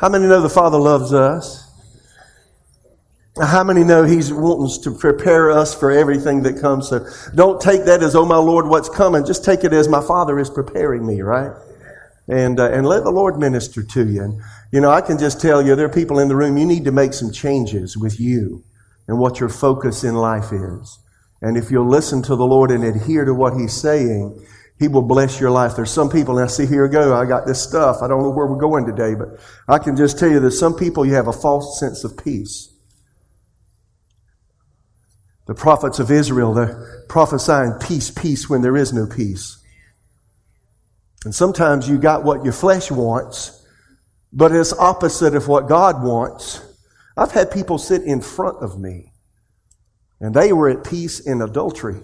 How many know the Father loves us? How many know He's wanting to prepare us for everything that comes? So don't take that as, oh my Lord, what's coming. Just take it as my Father is preparing me, right? And let the Lord minister to you. And, I can just tell you, there are people in the room, you need to make some changes with you and what your focus in life is. And if you'll listen to the Lord and adhere to what He's saying, He will bless your life. There's some people, and I see, here we go, I got this stuff. I don't know where we're going today, but I can just tell you there's some people you have a false sense of peace. The prophets of Israel, they're prophesying peace, peace when there is no peace. And sometimes you got what your flesh wants, but it's opposite of what God wants. I've had people sit in front of me, and they were at peace in adultery.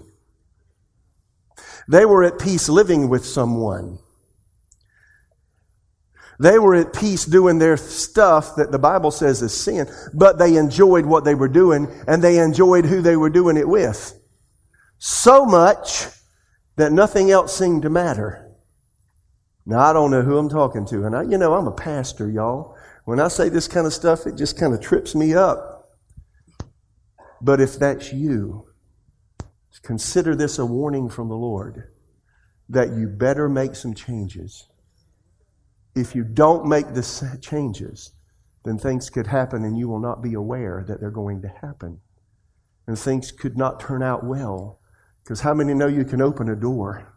They were at peace living with someone. They were at peace doing their stuff that the Bible says is sin, but they enjoyed what they were doing, and they enjoyed who they were doing it with. So much that nothing else seemed to matter. Now, I don't know who I'm talking to, and I'm a pastor, y'all. When I say this kind of stuff, it just kind of trips me up. But if that's you, consider this a warning from the Lord that you better make some changes. If you don't make the changes, then things could happen and you will not be aware that they're going to happen. And things could not turn out well. Because how many know you can open a door?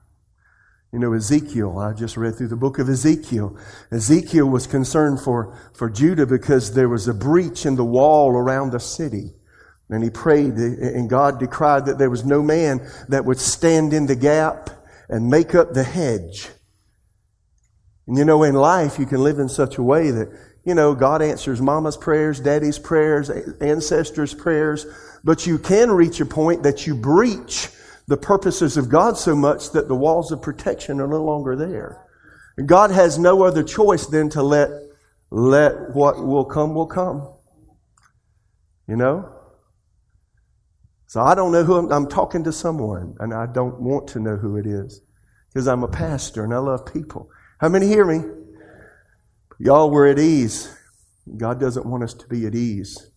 Ezekiel, I just read through the book of Ezekiel. Ezekiel was concerned for Judah because there was a breach in the wall around the city. And he prayed, and God decreed that there was no man that would stand in the gap and make up the hedge. And in life, you can live in such a way that, God answers mama's prayers, daddy's prayers, ancestors' prayers, but you can reach a point that you breach the purposes of God so much that the walls of protection are no longer there. And God has no other choice than to let what will come. So I don't know who I'm talking to someone, and I don't want to know who it is because I'm a pastor and I love people. How many hear me? Y'all, we're at ease. God doesn't want us to be at ease.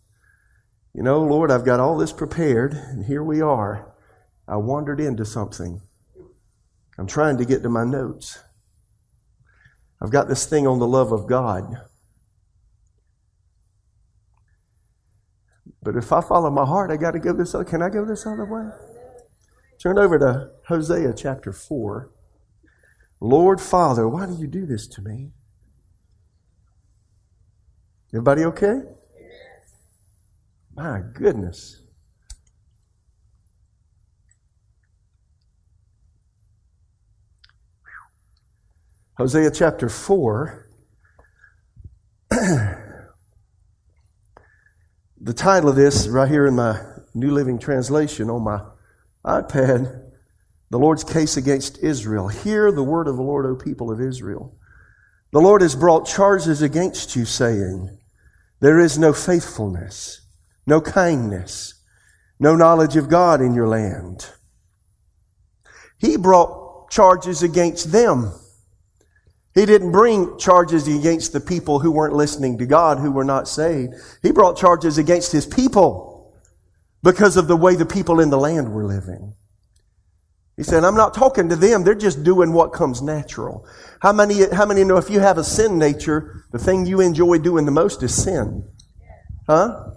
Lord, I've got all this prepared, and here we are. I wandered into something. I'm trying to get to my notes. I've got this thing on the love of God. But if I follow my heart, I got to go this other. Can I go this other way? Turn over to Hosea chapter 4. Lord Father, why do you do this to me? Everybody okay? My goodness. Hosea chapter 4. The title of this right here in my New Living Translation on my iPad, The Lord's Case Against Israel. Hear the word of the Lord, O people of Israel. The Lord has brought charges against you, saying, there is no faithfulness, no kindness, no knowledge of God in your land. He brought charges against them. He didn't bring charges against the people who weren't listening to God, who were not saved. He brought charges against His people because of the way the people in the land were living. He said, I'm not talking to them. They're just doing what comes natural. How many know if you have a sin nature, the thing you enjoy doing the most is sin? Huh?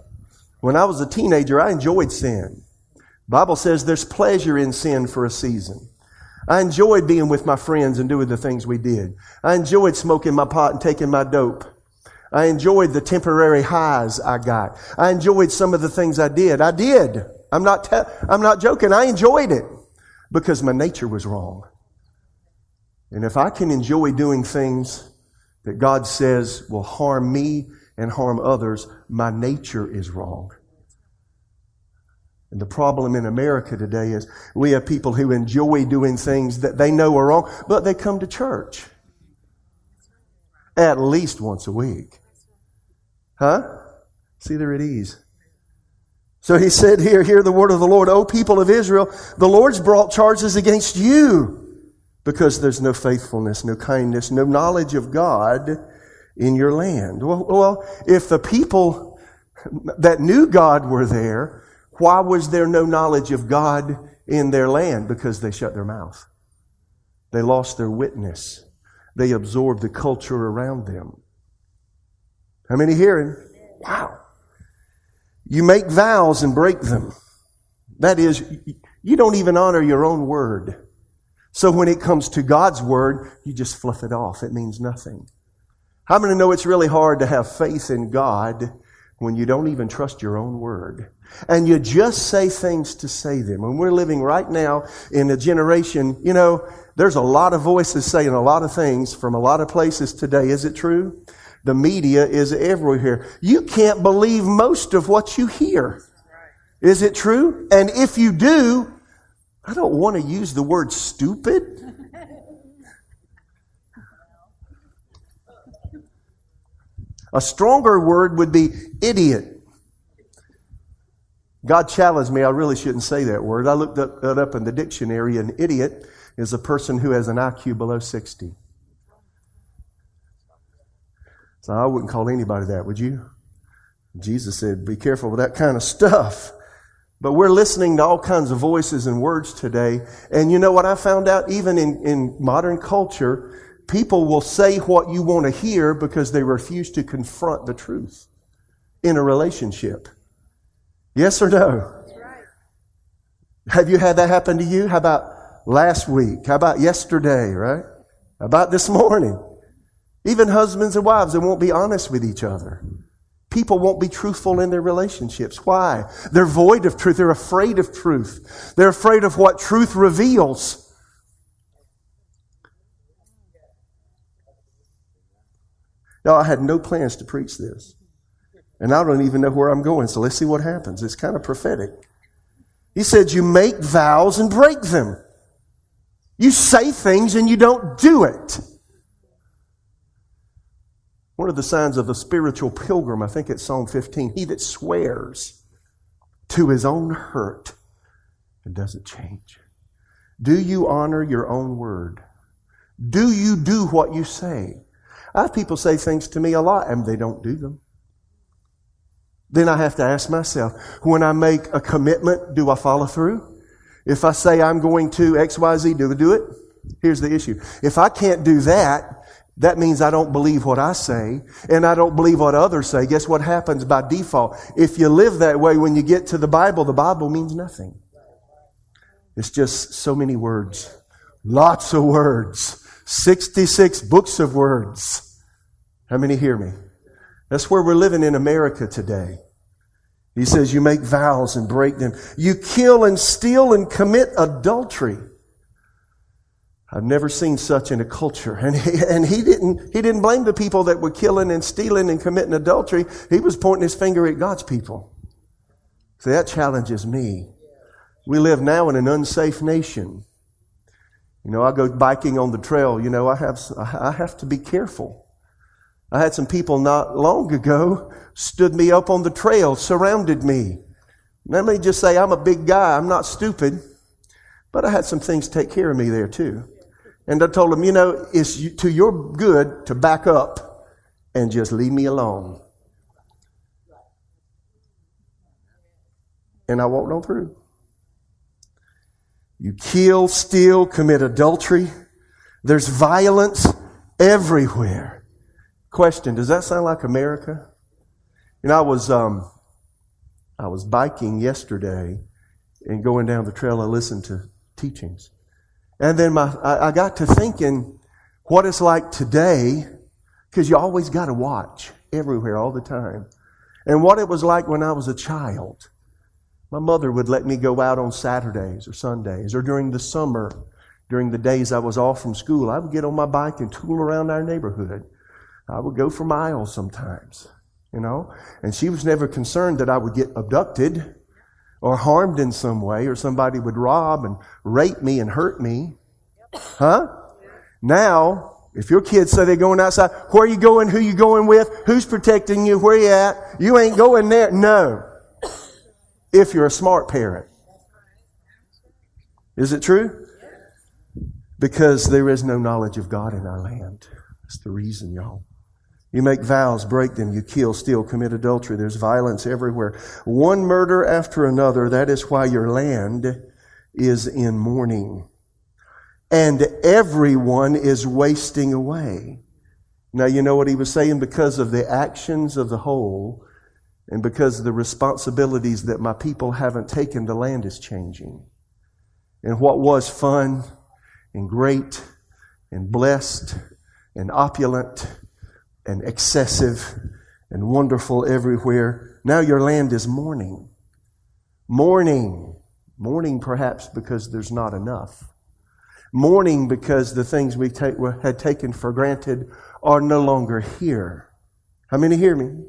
When I was a teenager, I enjoyed sin. The Bible says there's pleasure in sin for a season. I enjoyed being with my friends and doing the things we did. I enjoyed smoking my pot and taking my dope. I enjoyed the temporary highs I got. I enjoyed some of the things I did. I did. I'm not joking. I enjoyed it because my nature was wrong. And if I can enjoy doing things that God says will harm me and harm others, my nature is wrong. And the problem in America today is we have people who enjoy doing things that they know are wrong, but they come to church at least once a week. Huh? See, they're at ease. So he said here, hear the word of the Lord, O people of Israel, the Lord's brought charges against you because there's no faithfulness, no kindness, no knowledge of God in your land. Well, if the people that knew God were there, why was there no knowledge of God in their land? Because they shut their mouth. They lost their witness. They absorbed the culture around them. How many hearing? Wow. You make vows and break them. That is, you don't even honor your own word. So when it comes to God's word, you just fluff it off. It means nothing. How many know it's really hard to have faith in God when you don't even trust your own word? And you just say things to say them. And we're living right now in a generation, there's a lot of voices saying a lot of things from a lot of places today. Is it true? The media is everywhere. You can't believe most of what you hear. Is it true? And if you do, I don't want to use the word stupid. A stronger word would be idiot. God challenged me. I really shouldn't say that word. I looked that up in the dictionary. An idiot is a person who has an IQ below 60. So I wouldn't call anybody that, would you? Jesus said, be careful with that kind of stuff. But we're listening to all kinds of voices and words today. And you know what I found out? Even in modern culture, people will say what you want to hear because they refuse to confront the truth in a relationship. Yes or no? That's right. Have you had that happen to you? How about last week? How about yesterday, right? How about this morning? Even husbands and wives, they won't be honest with each other. People won't be truthful in their relationships. Why? They're void of truth. They're afraid of truth. They're afraid of what truth reveals. Now, I had no plans to preach this. And I don't even know where I'm going, so let's see what happens. It's kind of prophetic. He said, you make vows and break them. You say things and you don't do it. One of the signs of a spiritual pilgrim, I think it's Psalm 15, he that swears to his own hurt and doesn't change. Do you honor your own word? Do you do what you say? I have people say things to me a lot and they don't do them. Then I have to ask myself, when I make a commitment, do I follow through? If I say I'm going to XYZ, do I do it? Here's the issue. If I can't do that, that means I don't believe what I say, and I don't believe what others say. Guess what happens by default? If you live that way, when you get to the Bible means nothing. It's just so many words. Lots of words. 66 books of words. How many hear me? That's where we're living in America today. He says you make vows and break them. You kill and steal and commit adultery. I've never seen such in a culture. And he didn't blame the people that were killing and stealing and committing adultery. He was pointing his finger at God's people. So that challenges me. We live now in an unsafe nation. I go biking on the trail. I have to be careful. I had some people not long ago stood me up on the trail, surrounded me. Let me just say, I'm a big guy. I'm not stupid. But I had some things take care of me there too. And I told them, it's to your good to back up and just leave me alone. And I walked on through. You kill, steal, commit adultery. There's violence everywhere. Question, does that sound like America? I was biking yesterday and going down the trail. I listened to teachings. And then I got to thinking what it's like today, because you always got to watch everywhere all the time. And what it was like when I was a child. My mother would let me go out on Saturdays or Sundays or during the summer, during the days I was off from school. I would get on my bike and tool around our neighborhood. I would go for miles sometimes, And she was never concerned that I would get abducted or harmed in some way, or somebody would rob and rape me and hurt me. Huh? Now, if your kids say they're going outside, where are you going? Who you going with? Who's protecting you? Where you at? You ain't going there. No. If you're a smart parent. Is it true? Because there is no knowledge of God in our land. That's the reason, y'all. You make vows, break them, you kill, steal, commit adultery. There's violence everywhere. One murder after another. That is why your land is in mourning. And everyone is wasting away. Now, you know what he was saying? Because of the actions of the whole, and because of the responsibilities that my people haven't taken, the land is changing. And what was fun and great and blessed and opulent and excessive and wonderful everywhere, now your land is mourning. Mourning. Mourning perhaps because there's not enough. Mourning because the things we had taken for granted are no longer here. How many hear me?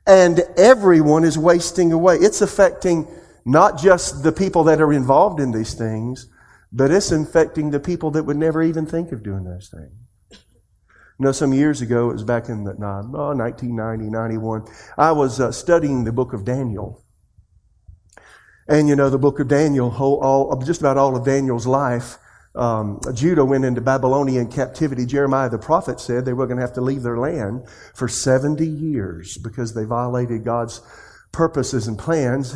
And everyone is wasting away. It's affecting not just the people that are involved in these things, but it's infecting the people that would never even think of doing those things. You know, some years ago, it was back in 1990, 91, I was studying the book of Daniel. And you know, the book of Daniel, just about all of Daniel's life, Judah went into Babylonian captivity. Jeremiah the prophet said they were going to have to leave their land for 70 years because they violated God's purposes and plans.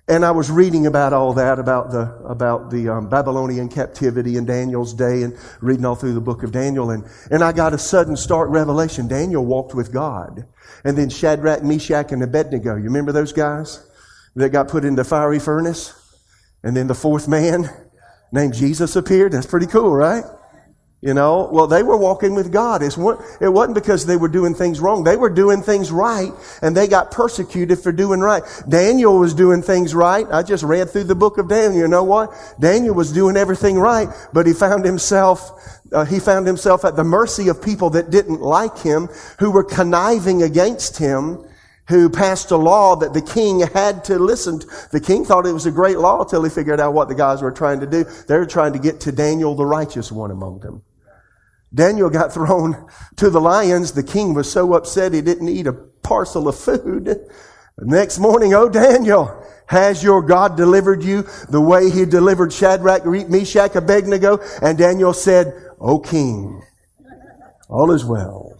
And I was reading about all that, about the Babylonian captivity in Daniel's day, and reading all through the book of Daniel. And I got a sudden stark revelation. Daniel walked with God. And then Shadrach, Meshach, and Abednego. You remember those guys that got put in the fiery furnace? And then the fourth man named Jesus appeared. That's pretty cool, right? You know, well, they were walking with God. It wasn't because they were doing things wrong. They were doing things right, and they got persecuted for doing right. Daniel was doing things right. I just read through the book of Daniel. You know what? Daniel was doing everything right, but he found himself at the mercy of people that didn't like him, who were conniving against him, who passed a law that the king had to listen to. The king thought it was a great law until he figured out what the guys were trying to do. They were trying to get to Daniel, the righteous one among them. Daniel got thrown to the lions. The king was so upset he didn't eat a parcel of food. The next morning, "Oh, Daniel, has your God delivered you the way he delivered Shadrach, Meshach, Abednego?" And Daniel said, "O king, all is well."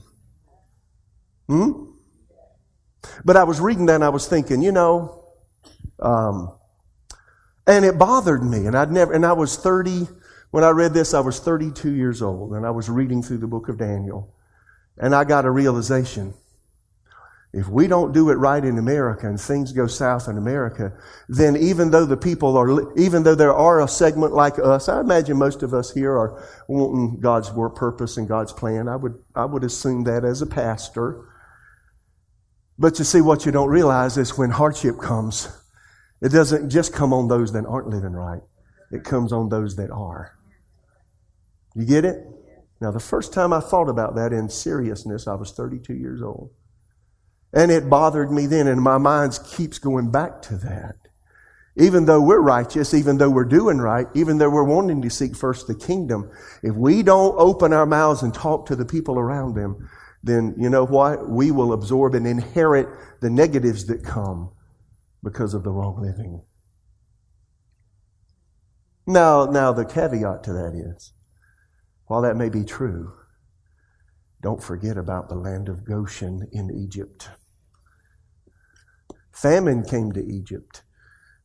But I was reading that and I was thinking, and it bothered me. And I was 30, when I read this, I was 32 years old, and I was reading through the book of Daniel. And I got a realization. If we don't do it right in America and things go south in America, then even though there are a segment like us, I imagine most of us here are wanting God's work purpose and God's plan. I would assume that as a pastor. But you see, what you don't realize is when hardship comes, it doesn't just come on those that aren't living right. It comes on those that are. You get it? Now, the first time I thought about that in seriousness, I was 32 years old. And it bothered me then, and my mind keeps going back to that. Even though we're righteous, even though we're doing right, even though we're wanting to seek first the kingdom, if we don't open our mouths and talk to the people around them, then you know what? We will absorb and inherit the negatives that come because of the wrong living. Now the caveat to that is, while that may be true, don't forget about the land of Goshen in Egypt. Famine came to Egypt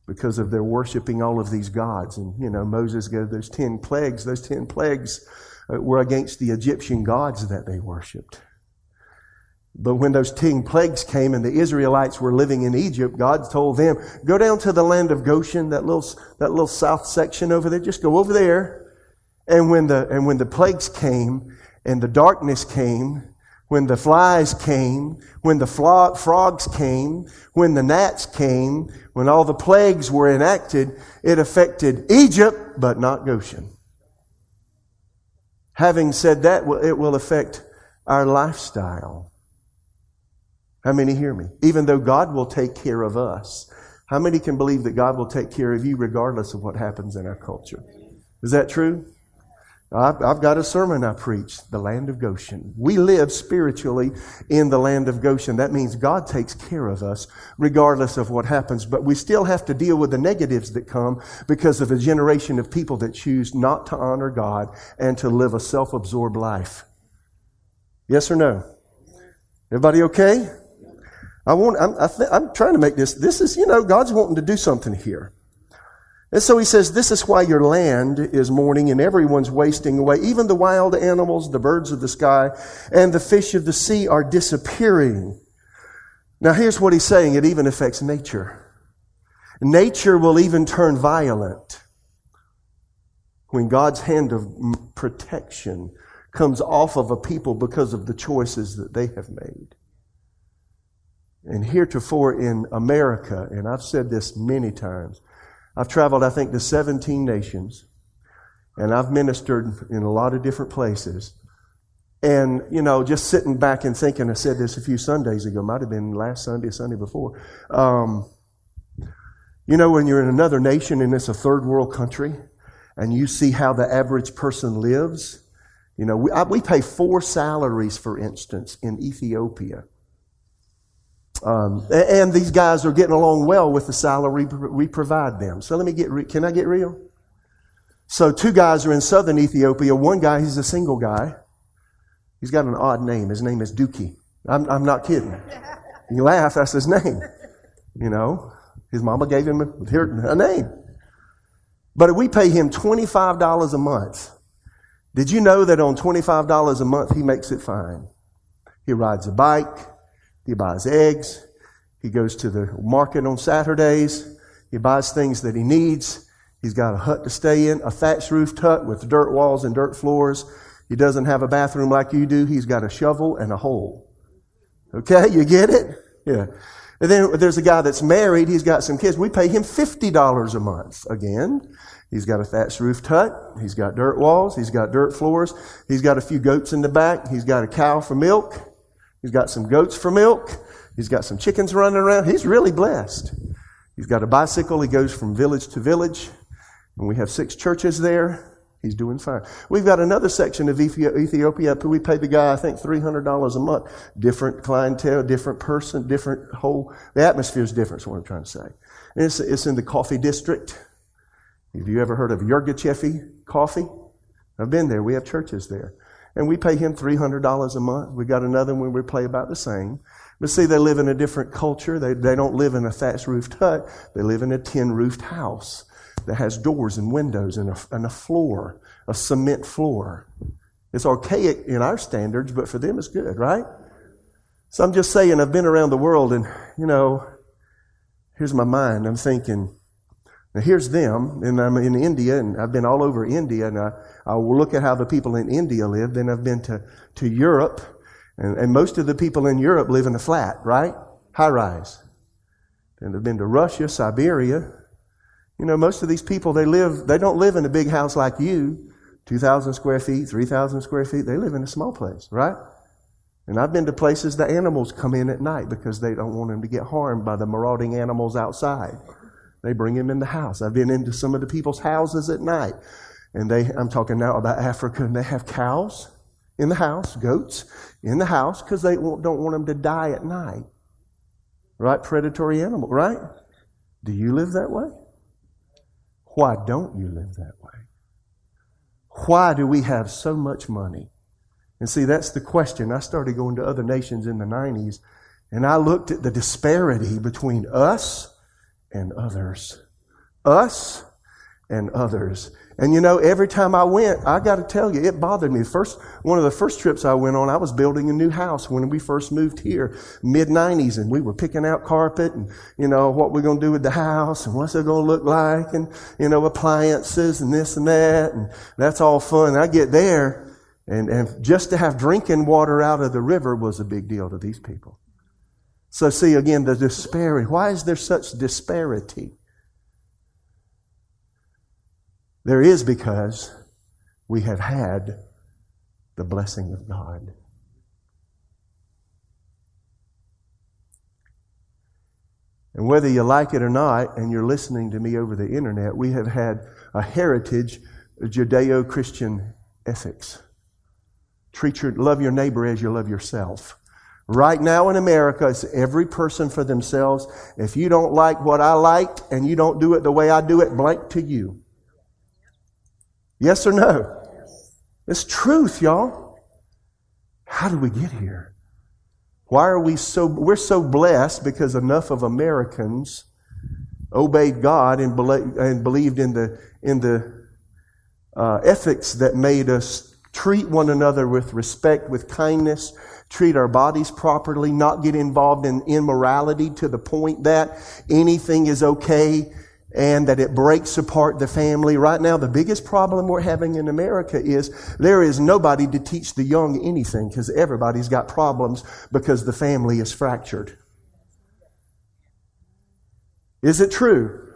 because of their worshiping all of these gods. And, Moses gave those 10 plagues. Those 10 plagues were against the Egyptian gods that they worshiped. But when those 10 plagues came and the Israelites were living in Egypt, God told them, go down to the land of Goshen, that little south section over there. Just go over there. And when the plagues came and the darkness came, when the flies came, when the frogs came, when the gnats came, when all the plagues were enacted, it affected Egypt, but not Goshen. Having said that, it will affect our lifestyle. How many hear me? Even though God will take care of us, how many can believe that God will take care of you regardless of what happens in our culture? Is that true? I've got a sermon I preach, the land of Goshen. We live spiritually in the land of Goshen. That means God takes care of us regardless of what happens. But we still have to deal with the negatives that come because of a generation of people that choose not to honor God and to live a self-absorbed life. Yes or no? Everybody okay? I'm trying to make this is, God's wanting to do something here. And so he says, this is why your land is mourning and everyone's wasting away. Even the wild animals, the birds of the sky, and the fish of the sea are disappearing. Now here's what he's saying. It even affects nature. Nature will even turn violent when God's hand of protection comes off of a people because of the choices that they have made. And heretofore in America, and I've said this many times, I've traveled, I think, to 17 nations, and I've ministered in a lot of different places. And, just sitting back and thinking, I said this a few Sundays ago, might have been last Sunday, Sunday before. When you're in another nation and it's a third world country, and you see how the average person lives, we pay 4 salaries, for instance, in Ethiopia. And these guys are getting along well with the salary we provide them. So can I get real? So 2 guys are in southern Ethiopia. One guy, he's a single guy. He's got an odd name. His name is Dookie. I'm not kidding. You laugh, that's his name. His mama gave him a name. But we pay him $25 a month. Did you know that on $25 a month, he makes it fine? He rides a bike. He buys eggs. He goes to the market on Saturdays. He buys things that he needs. He's got a hut to stay in, a thatched roofed hut with dirt walls and dirt floors. He doesn't have a bathroom like you do. He's got a shovel and a hole. Okay, you get it? Yeah. And then there's a guy that's married. He's got some kids. We pay him $50 a month. Again, he's got a thatched roofed hut. He's got dirt walls. He's got dirt floors. He's got a few goats in the back. He's got a cow for milk. He's got some goats for milk. He's got some chickens running around. He's really blessed. He's got a bicycle. He goes from village to village. And we have 6 churches there. He's doing fine. We've got another section of Ethiopia. We pay the guy, I think, $300 a month. Different clientele, different person, different whole. The atmosphere is different, is what I'm trying to say. And it's in the coffee district. Have you ever heard of Yurgachefi coffee? I've been there. We have churches there. And we pay him $300 a month. We got another one we pay about the same. But see, they live in a different culture. They don't live in a thatched roofed hut. They live in a tin roofed house that has doors and windows and a floor, a cement floor. It's archaic in our standards, but for them it's good, right? So I'm just saying, I've been around the world and, here's my mind. I'm thinking, now here's them, and I'm in India, and I've been all over India, and I will look at how the people in India live. Then I've been to Europe, and most of the people in Europe live in a flat, right? High rise. And I've been to Russia, Siberia. Most of these people, they don't live in a big house like you, 2,000 square feet, 3,000 square feet. They live in a small place, right? And I've been to places the animals come in at night because they don't want them to get harmed by the marauding animals outside. They bring them in the house. I've been into some of the people's houses at night. And I'm talking now about Africa, and they have cows in the house, goats in the house, because they don't want them to die at night. Right? Predatory animal, right? Do you live that way? Why don't you live that way? Why do we have so much money? And see, that's the question. I started going to other nations in the 90s, and I looked at the disparity between us and others. Us and others. And every time I went, I got to tell you, it bothered me. One of the first trips I went on, I was building a new house when we first moved here, mid-90s, and we were picking out carpet and, what we're going to do with the house and what's it going to look like and, appliances and this and that, and that's all fun. And I get there, and just to have drinking water out of the river was a big deal to these people. So see, again, the disparity. Why is there such disparity? There is because we have had the blessing of God. And whether you like it or not, and you're listening to me over the internet, we have had a heritage of Judeo-Christian ethics. Love your neighbor as you love yourself. Right now in America, it's every person for themselves. If you don't like what I like and you don't do it the way I do it, blank to you. Yes or no? It's truth, y'all. How did we get here? Why are we're so blessed because enough of Americans obeyed God and believed in the ethics that made us treat one another with respect, with kindness, treat our bodies properly, not get involved in immorality to the point that anything is okay and that it breaks apart the family. Right now, the biggest problem we're having in America is there is nobody to teach the young anything because everybody's got problems because the family is fractured. Is it true?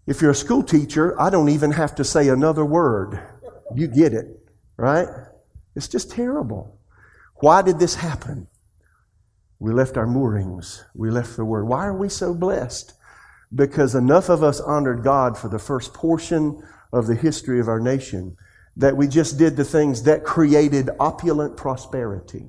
If you're a school teacher, I don't even have to say another word. You get it, right? It's just terrible. Why did this happen? We left our moorings. We left the Word. Why are we so blessed? Because enough of us honored God for the first portion of the history of our nation that we just did the things that created opulent prosperity.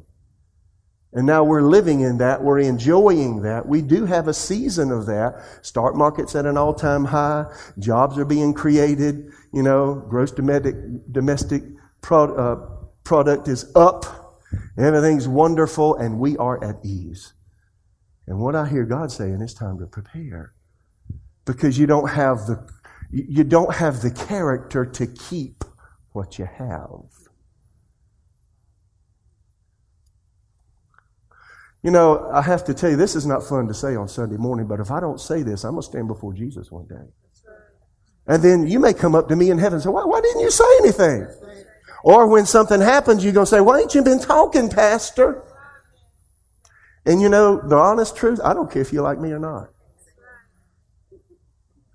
And now we're living in that. We're enjoying that. We do have a season of that. Stock market's at an all-time high. Jobs are being created. Gross domestic product is up. Everything's wonderful, and we are at ease. And what I hear God saying, it's time to prepare. Because you don't have the character to keep what you have. I have to tell you, this is not fun to say on Sunday morning, but if I don't say this, I'm going to stand before Jesus one day. And then you may come up to me in heaven and say, why didn't you say anything? Or when something happens, you're going to say, why ain't you been talking, Pastor? And the honest truth, I don't care if you like me or not.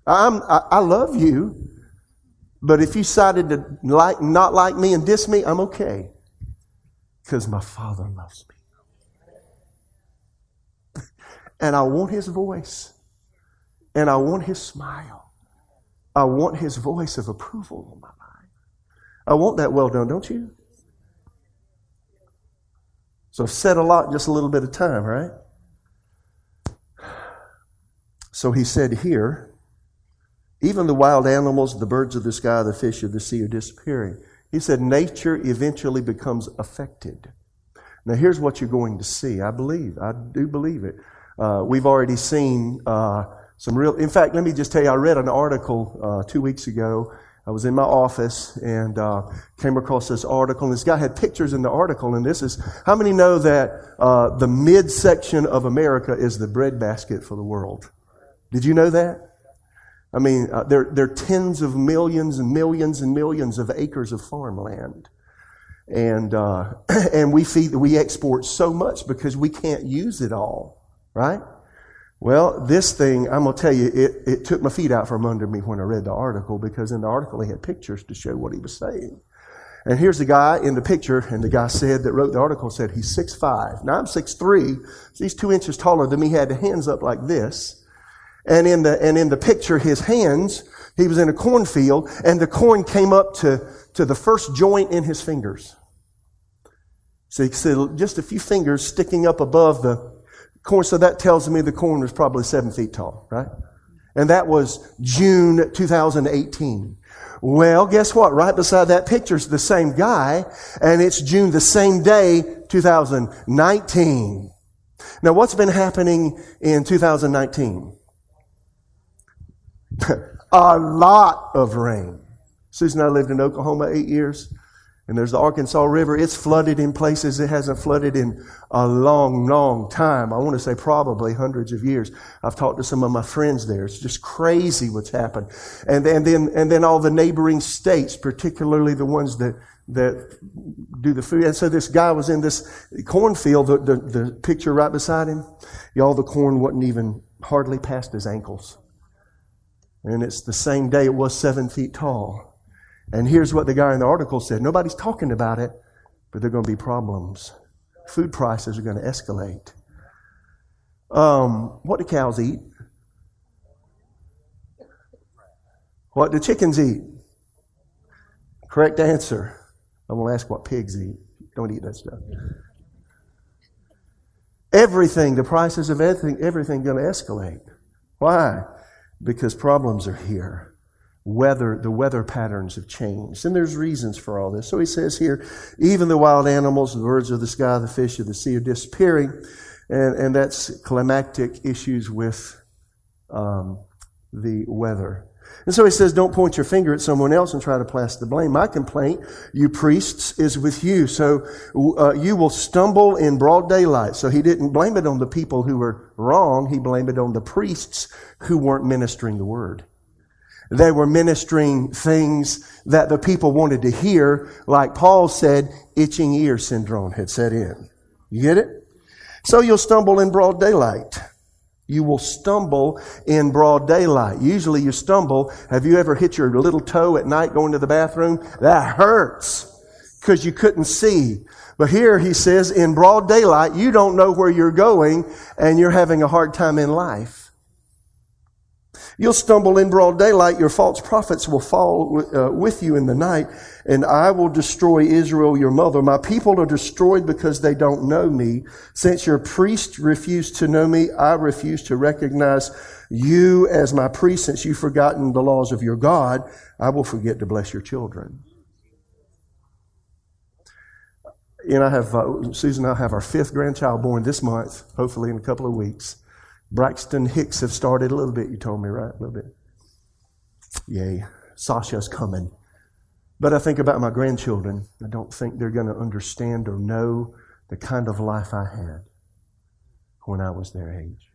I love you, but if you decided to not like me and diss me, I'm okay. Because my Father loves me. And I want His voice. And I want His smile. I want His voice of approval in my life. I want that well done, don't you? So I've said a lot, just a little bit of time, right? So He said here, even the wild animals, the birds of the sky, the fish of the sea are disappearing. He said nature eventually becomes affected. Now here's what you're going to see. I do believe it. We've already seen some real... In fact, let me just tell you, I read an article 2 weeks ago. I was in my office and came across this article. And this guy had pictures in the article. And this is... How many know that the midsection of America is the breadbasket for the world? Did you know that? I mean, there are tens of millions and millions and millions of acres of farmland. And we export so much because we can't use it all. Right? Well, this thing, I'm going to tell you, it took my feet out from under me when I read the article, because in the article he had pictures to show what he was saying. And here's the guy in the picture, and the guy that wrote the article said he's 6'5". Now I'm 6'3", so he's 2 inches taller than me. He had the hands up like this. And in the picture, his hands, he was in a cornfield, and the corn came up to the first joint in his fingers. So he said just a few fingers sticking up above the corn, so that tells me the corn was probably 7 feet tall, right? And that was June 2018. Well, guess what? Right beside that picture is the same guy, and it's June the same day, 2019. Now, what's been happening in 2019? A lot of rain. Susan and I lived in Oklahoma 8 years. And there's the Arkansas River. It's flooded in places it hasn't flooded in a long, long time. I want to say probably hundreds of years. I've talked to some of my friends there. It's just crazy what's happened. And then all the neighboring states, particularly the ones that do the food. And so this guy was in this cornfield, the picture right beside him. Y'all, the corn wasn't even hardly past his ankles. And it's the same day it was 7 feet tall. And here's what the guy in the article said. Nobody's talking about it, but there are going to be problems. Food prices are going to escalate. What do cows eat? What do chickens eat? Correct answer. I'm going to ask what pigs eat. Don't eat that stuff. Everything, the prices of everything going to escalate. Why? Because problems are here. The weather patterns have changed. And there's reasons for all this. So he says here, even the wild animals, the birds of the sky, the fish of the sea are disappearing. And that's climactic issues with the weather. And so he says, don't point your finger at someone else and try to pass the blame. My complaint, you priests, is with you. So you will stumble in broad daylight. So he didn't blame it on the people who were wrong. He blamed it on the priests who weren't ministering the word. They were ministering things that the people wanted to hear. Like Paul said, itching ear syndrome had set in. You get it? So you'll stumble in broad daylight. You will stumble in broad daylight. Usually you stumble. Have you ever hit your little toe at night going to the bathroom? That hurts because you couldn't see. But here he says, in broad daylight, you don't know where you're going and you're having a hard time in life. You'll stumble in broad daylight. Your false prophets will fall with you in the night, and I will destroy Israel, your mother. My people are destroyed because they don't know me. Since your priests refuse to know me, I refuse to recognize you as my priest. Since you've forgotten the laws of your God, I will forget to bless your children. And Susan and I have our 5th grandchild born this month, hopefully in a couple of weeks. Braxton Hicks have started a little bit, you told me, right? A little bit. Yay. Sasha's coming. But I think about my grandchildren. I don't think they're going to understand or know the kind of life I had when I was their age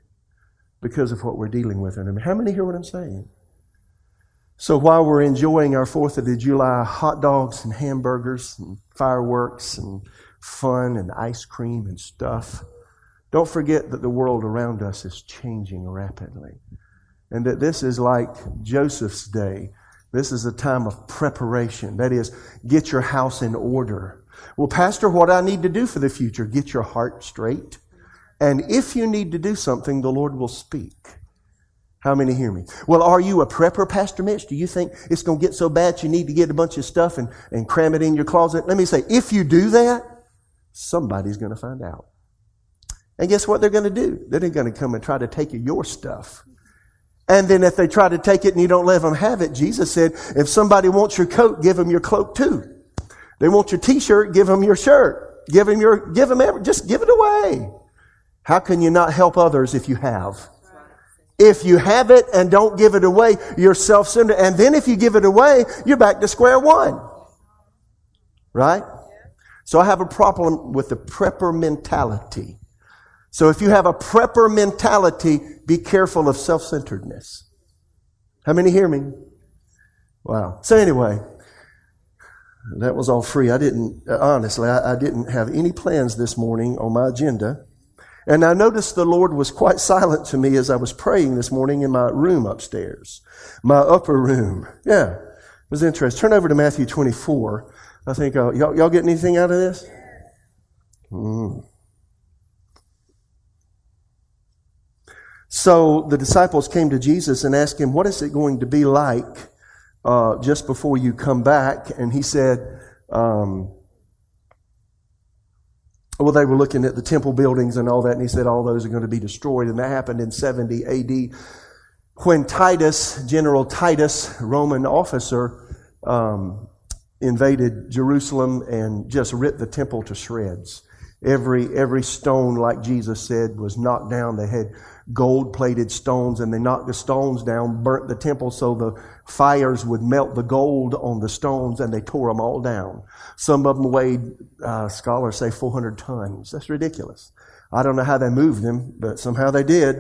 because of what we're dealing with. And how many hear what I'm saying? So while we're enjoying our 4th of July hot dogs and hamburgers and fireworks and fun and ice cream and stuff, don't forget that the world around us is changing rapidly. And that this is like Joseph's day. This is a time of preparation. That is, get your house in order. Well, Pastor, what I need to do for the future? Get your heart straight. And if you need to do something, the Lord will speak. How many hear me? Well, are you a prepper, Pastor Mitch? Do you think it's going to get so bad you need to get a bunch of stuff and cram it in your closet? Let me say, if you do that, somebody's going to find out. And guess what they're going to do? They're going to come and try to take your stuff. And then if they try to take it and you don't let them have it, Jesus said, if somebody wants your coat, give them your cloak too. They want your t-shirt, give them your shirt. Just give it away. How can you not help others if you have? If you have it and don't give it away, you're self-centered. And then if you give it away, you're back to square one. Right? So I have a problem with the prepper mentality. So if you have a prepper mentality, be careful of self-centeredness. How many hear me? Wow. So anyway, that was all free. I didn't have any plans this morning on my agenda. And I noticed the Lord was quite silent to me as I was praying this morning in my room upstairs. My upper room. Yeah. It was interesting. Turn over to Matthew 24. I think, y'all getting anything out of this? So the disciples came to Jesus and asked him, what is it going to be like just before you come back? And he said, well, they were looking at the temple buildings and all that, and he said all those are going to be destroyed. And that happened in 70 A.D. when General Titus, Roman officer, invaded Jerusalem and just ripped the temple to shreds. Every stone, like Jesus said, was knocked down. They had gold-plated stones, and they knocked the stones down, burnt the temple so the fires would melt the gold on the stones, and they tore them all down. Some of them weighed, scholars say, 400 tons. That's ridiculous. I don't know how they moved them, but somehow they did.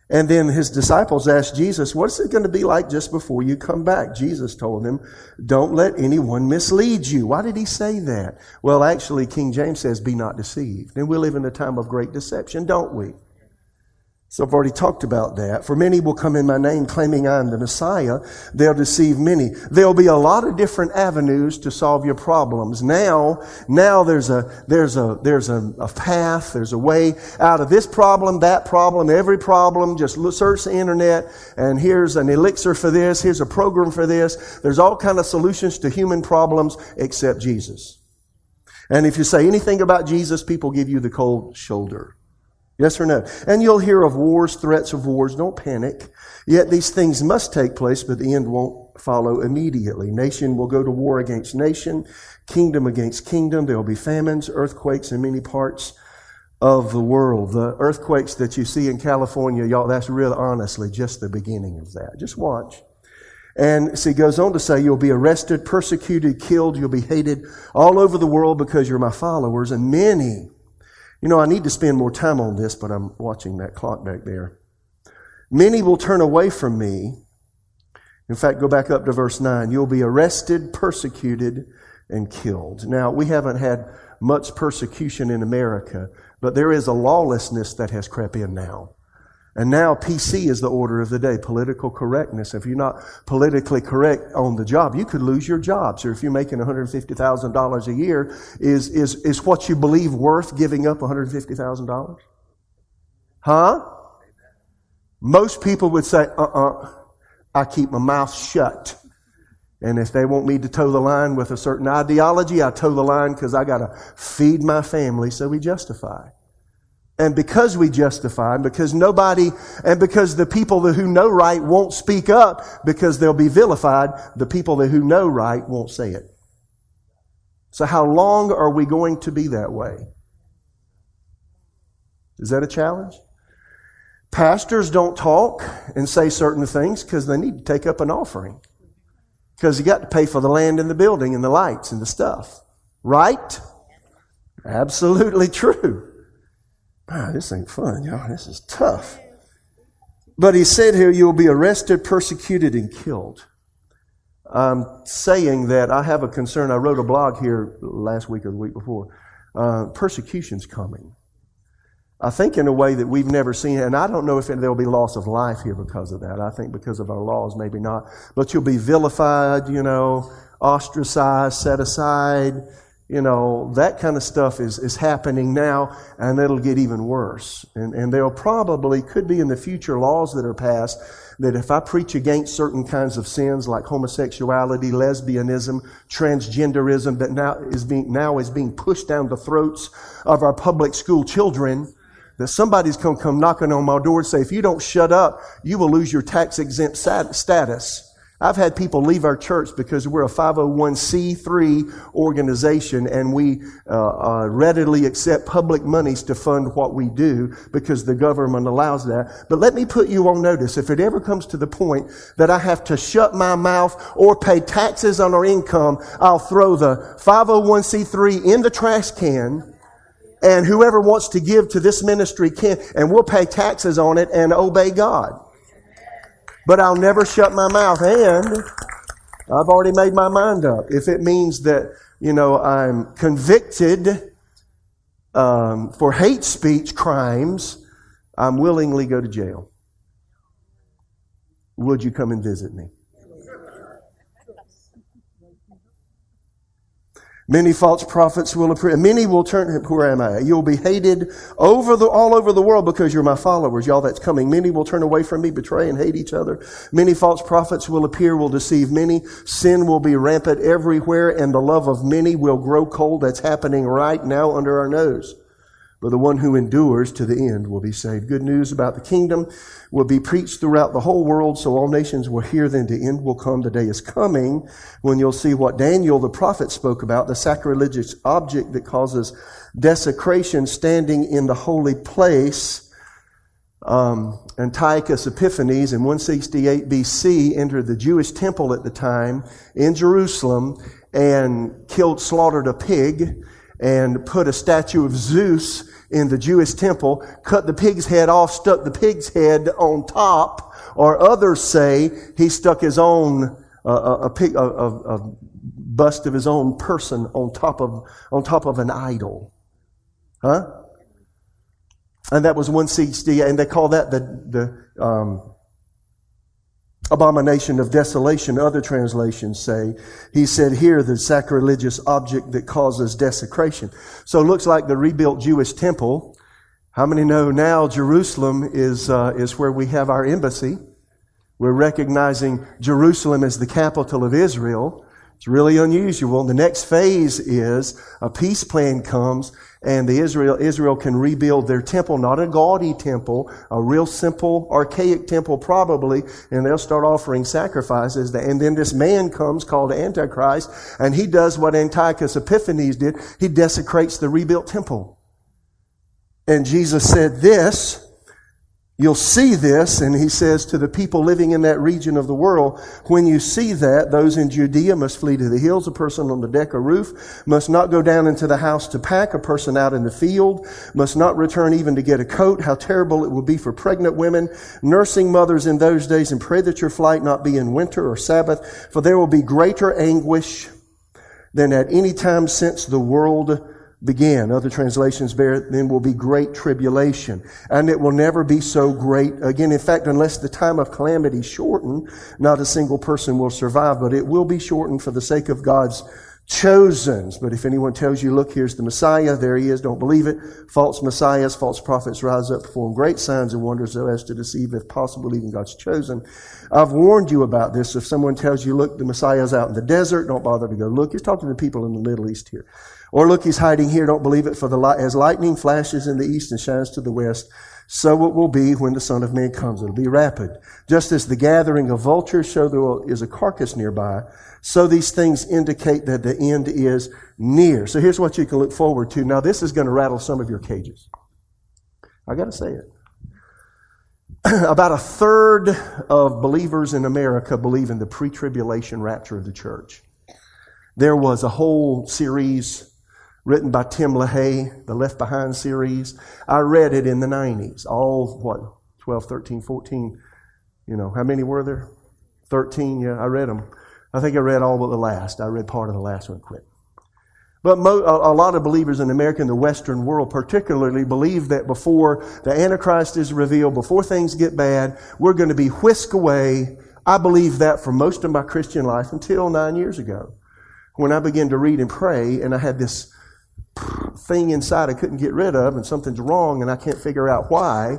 And then his disciples asked Jesus, what's it going to be like just before you come back? Jesus told them, don't let anyone mislead you. Why did he say that? Well, actually, King James says, be not deceived. And we live in a time of great deception, don't we? So I've already talked about that. For many will come in my name claiming I am the Messiah. They'll deceive many. There'll be a lot of different avenues to solve your problems. Now there's a path, there's a way out of this problem, that problem, every problem. Just search the internet and here's an elixir for this, here's a program for this. There's all kind of solutions to human problems except Jesus. And if you say anything about Jesus, people give you the cold shoulder. Yes or no? And you'll hear of wars, threats of wars. Don't panic. Yet these things must take place, but the end won't follow immediately. Nation will go to war against nation, kingdom against kingdom. There will be famines, earthquakes in many parts of the world. The earthquakes that you see in California, y'all, that's really honestly just the beginning of that. Just watch. And so he goes on to say, you'll be arrested, persecuted, killed. You'll be hated all over the world because you're my followers. And many, I need to spend more time on this, but I'm watching that clock back there. Many will turn away from me. In fact, go back up to verse 9. You'll be arrested, persecuted, and killed. Now, we haven't had much persecution in America, but there is a lawlessness that has crept in now. And now PC is the order of the day, political correctness. If you're not politically correct on the job, you could lose your job. So if you're making $150,000 a year, is what you believe worth giving up $150,000? Huh? Most people would say, I keep my mouth shut. And if they want me to toe the line with a certain ideology, I toe the line because I got to feed my family, so we justify. And because we justify, because the people who know right won't speak up because they'll be vilified, the people who know right won't say it. So how long are we going to be that way? Is that a challenge? Pastors don't talk and say certain things because they need to take up an offering. Because you got to pay for the land and the building and the lights and the stuff. Right? Absolutely true. Wow, this ain't fun, y'all. This is tough. But he said here, you'll be arrested, persecuted, and killed. I'm saying that I have a concern. I wrote a blog here last week or the week before. Persecution's coming. I think in a way that we've never seen it, and I don't know if there'll be loss of life here because of that. I think because of our laws, maybe not. But you'll be vilified, ostracized, set aside. That kind of stuff is happening now, and it'll get even worse. And there'll could be in the future laws that are passed that if I preach against certain kinds of sins like homosexuality, lesbianism, transgenderism that now is being pushed down the throats of our public school children, that somebody's going to come knocking on my door and say, if you don't shut up, you will lose your tax-exempt status. I've had people leave our church because we're a 501c3 organization and we readily accept public monies to fund what we do because the government allows that. But let me put you on notice. If it ever comes to the point that I have to shut my mouth or pay taxes on our income, I'll throw the 501c3 in the trash can, and whoever wants to give to this ministry can, and we'll pay taxes on it and obey God. But I'll never shut my mouth, and I've already made my mind up. If it means that, I'm convicted for hate speech crimes, I'm willingly go to jail. Would you come and visit me? Many false prophets will appear. Many will turn. Where am I? You'll be hated all over the world because you're my followers. Y'all, that's coming. Many will turn away from me, betray and hate each other. Many false prophets will appear, will deceive many. Sin will be rampant everywhere, and the love of many will grow cold. That's happening right now under our nose. But the one who endures to the end will be saved. Good news about the kingdom will be preached throughout the whole world, so all nations will hear. Then the end will come. The day is coming when you'll see what Daniel the prophet spoke about, the sacrilegious object that causes desecration standing in the holy place. Antiochus Epiphanes in 168 BC entered the Jewish temple at the time in Jerusalem and slaughtered a pig and put a statue of Zeus in the Jewish temple, cut the pig's head off, stuck the pig's head on top, or others say he stuck his own a bust of his own person on top of an idol. Huh? And that was 160, and they call that the abomination of desolation. Other translations say, he said here, the sacrilegious object that causes desecration. So it looks like the rebuilt Jewish temple. How many know now Jerusalem is where we have our embassy? We're recognizing Jerusalem as the capital of Israel. It's really unusual. The next phase is a peace plan comes, and Israel can rebuild their temple, not a gaudy temple, a real simple, archaic temple probably, and they'll start offering sacrifices. And then this man comes called Antichrist, and he does what Antiochus Epiphanes did. He desecrates the rebuilt temple. And Jesus said this, you'll see this, and he says to the people living in that region of the world, when you see that, those in Judea must flee to the hills. A person on the deck or roof must not go down into the house to pack. A person out in the field must not return even to get a coat. How terrible it will be for pregnant women, nursing mothers in those days, and pray that your flight not be in winter or Sabbath, for there will be greater anguish than at any time since the world began. Other translations bear, then will be great tribulation. And it will never be so great again. In fact, unless the time of calamity shorten, not a single person will survive, but it will be shortened for the sake of God's chosen. But if anyone tells you, look, here's the Messiah, there he is, don't believe it. False messiahs, false prophets rise up, perform great signs and wonders so as to deceive, if possible, even God's chosen. I've warned you about this. If someone tells you, look, the Messiah's out in the desert, don't bother to go look. He's talking to the people in the Middle East here. Or look, he's hiding here, don't believe it, for as lightning flashes in the east and shines to the west, so it will be when the Son of Man comes. It'll be rapid. Just as the gathering of vultures show there is a carcass nearby, so these things indicate that the end is near. So here's what you can look forward to. Now this is going to rattle some of your cages. I got to say it. About a third of believers in America believe in the pre-tribulation rapture of the church. There was a whole series written by Tim LaHaye, the Left Behind series. I read it in the 90s. All, 12, 13, 14, how many were there? 13, yeah, I read them. I think I read all but the last. I read part of the last one, quit. But a lot of believers in America and the Western world particularly believe that before the Antichrist is revealed, before things get bad, we're going to be whisked away. I believed that for most of my Christian life until 9 years ago, when I began to read and pray, and I had this thing inside I couldn't get rid of, and something's wrong, and I can't figure out why.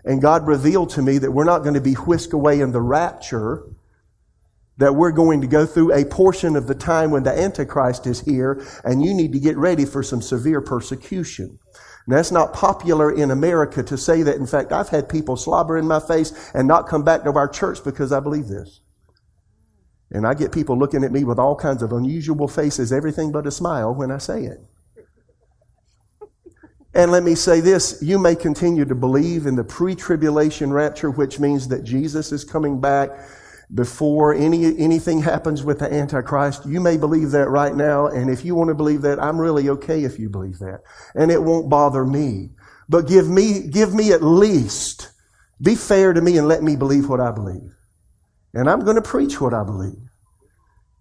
And God revealed to me that we're not going to be whisked away in the rapture, that we're going to go through a portion of the time when the Antichrist is here, and you need to get ready for some severe persecution. Now, that's not popular in America to say that. In fact, I've had people slobber in my face and not come back to our church because I believe this. And I get people looking at me with all kinds of unusual faces, everything but a smile when I say it. And let me say this, you may continue to believe in the pre-tribulation rapture, which means that Jesus is coming back before anything happens with the Antichrist. You may believe that right now, and if you want to believe that, I'm really okay if you believe that. And it won't bother me. But give me at least, be fair to me and let me believe what I believe. And I'm going to preach what I believe.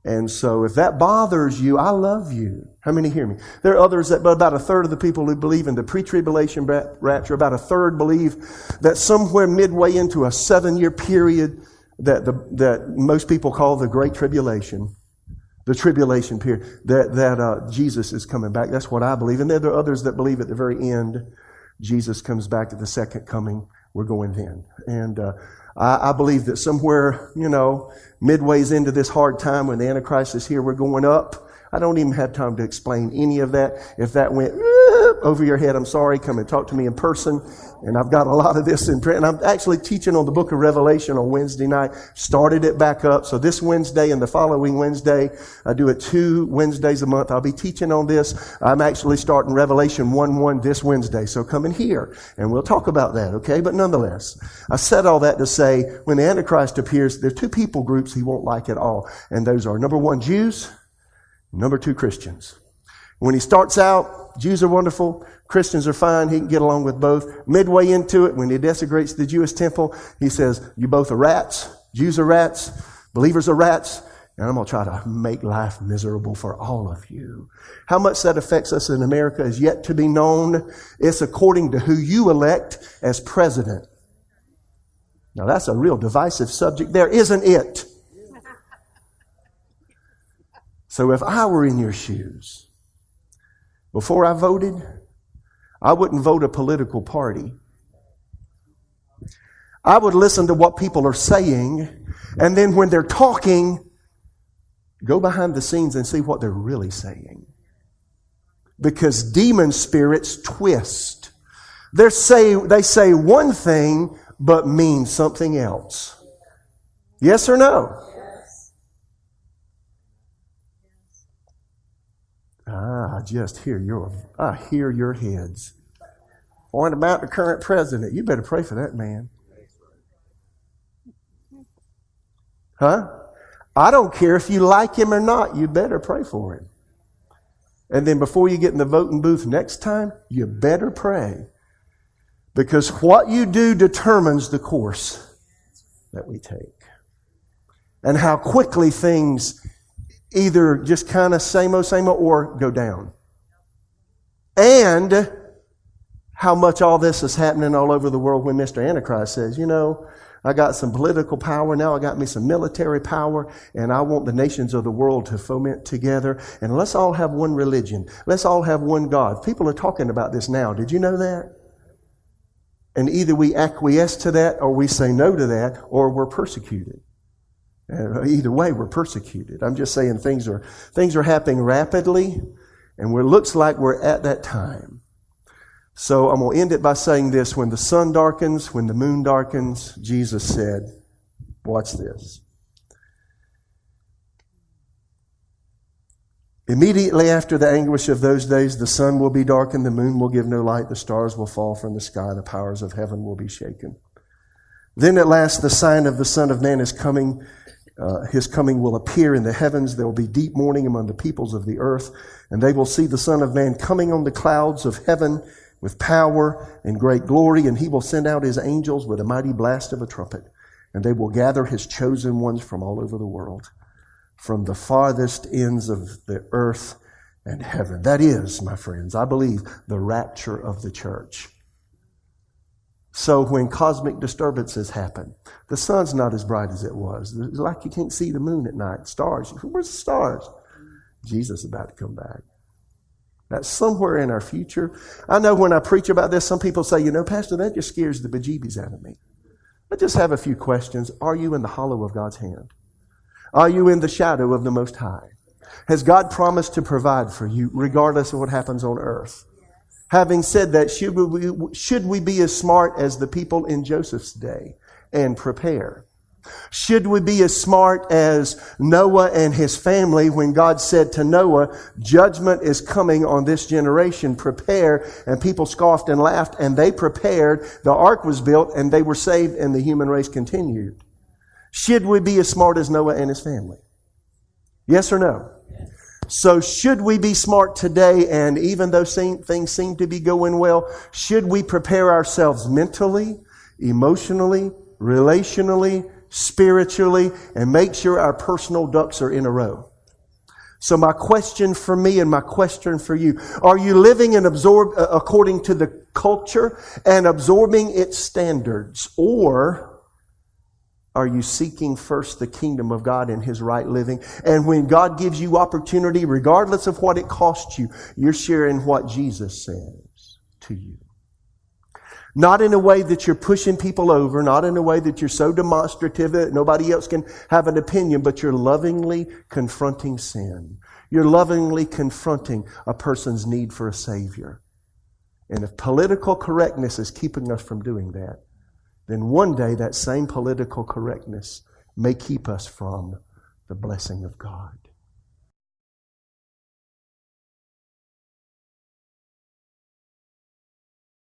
And so if that bothers you, I love you. How many hear me? There are others but about a third of the people who believe in the pre-tribulation rapture, about a third believe that somewhere midway into a 7-year period that most people call the Great Tribulation, the tribulation period, that Jesus is coming back. That's what I believe. And there are others that believe at the very end, Jesus comes back at the second coming. We're going then. And I believe that somewhere, midways into this hard time when the Antichrist is here, we're going up. I don't even have time to explain any of that. If that went over your head, I'm sorry. Come and talk to me in person. And I've got a lot of this in print. And I'm actually teaching on the book of Revelation on Wednesday night. Started it back up. So this Wednesday and the following Wednesday, I do it 2 Wednesdays a month. I'll be teaching on this. I'm actually starting Revelation 1:1 this Wednesday. So come in here and we'll talk about that, okay? But nonetheless, I said all that to say when the Antichrist appears, there are 2 people groups he won't like at all. And those are, number 1, Jews. Number 2, Christians. When he starts out, Jews are wonderful, Christians are fine, he can get along with both. Midway into it, when he desecrates the Jewish temple, he says, you both are rats, Jews are rats, believers are rats, and I'm going to try to make life miserable for all of you. How much that affects us in America is yet to be known. It's according to who you elect as president. Now that's a real divisive subject there, isn't it? So if I were in your shoes, before I voted, I wouldn't vote a political party. I would listen to what people are saying, and then when they're talking, Go behind the scenes and see what they're really saying. Because demon spirits twist. They say one thing, but mean something else. Yes or no? I just hear your heads. What about the current president? You better pray for that man. Huh? I don't care if you like him or not. You better pray for him. And then before you get in the voting booth next time, you better pray. Because what you do determines the course that we take. And how quickly things either just kind of same old, or go down. And how much all this is happening all over the world when Mr. Antichrist says, I got some political power, now I got me some military power, and I want the nations of the world to foment together, and let's all have one religion. Let's all have one God. People are talking about this now. Did you know that? And either we acquiesce to that, or we say no to that, or we're persecuted. Either way, we're persecuted. I'm just saying things are happening rapidly, and it looks like we're at that time. So I'm going to end it by saying this. When the sun darkens, when the moon darkens, Jesus said, watch this. Immediately after the anguish of those days, the sun will be darkened, the moon will give no light, the stars will fall from the sky, the powers of heaven will be shaken. Then at last the sign of the Son of Man is coming. His coming will appear in the heavens. There will be deep mourning among the peoples of the earth, and they will see the Son of Man coming on the clouds of heaven with power and great glory, and he will send out his angels with a mighty blast of a trumpet, and they will gather his chosen ones from all over the world, from the farthest ends of the earth and heaven. That is, my friends, I believe, the rapture of the church. So when cosmic disturbances happen, the sun's not as bright as it was. It's like you can't see the moon at night. Stars. Where's the stars? Jesus is about to come back. That's somewhere in our future. I know when I preach about this, some people say, Pastor, that just scares the bejeebies out of me. I just have a few questions. Are you in the hollow of God's hand? Are you in the shadow of the Most High? Has God promised to provide for you regardless of what happens on earth? Having said that, should we be as smart as the people in Joseph's day and prepare? Should we be as smart as Noah and his family when God said to Noah, judgment is coming on this generation, prepare, and people scoffed and laughed, and they prepared, the ark was built, and they were saved, and the human race continued? Should we be as smart as Noah and his family? Yes or no? So should we be smart today, and even though things seem to be going well, should we prepare ourselves mentally, emotionally, relationally, spiritually, and make sure our personal ducks are in a row? So my question for me and my question for you, are you living and according to the culture and absorbing its standards? Or are you seeking first the kingdom of God and His right living? And when God gives you opportunity, regardless of what it costs you, you're sharing what Jesus says to you. Not in a way that you're pushing people over, not in a way that you're so demonstrative that nobody else can have an opinion, but you're lovingly confronting sin. You're lovingly confronting a person's need for a Savior. And if political correctness is keeping us from doing that, then one day that same political correctness may keep us from the blessing of God.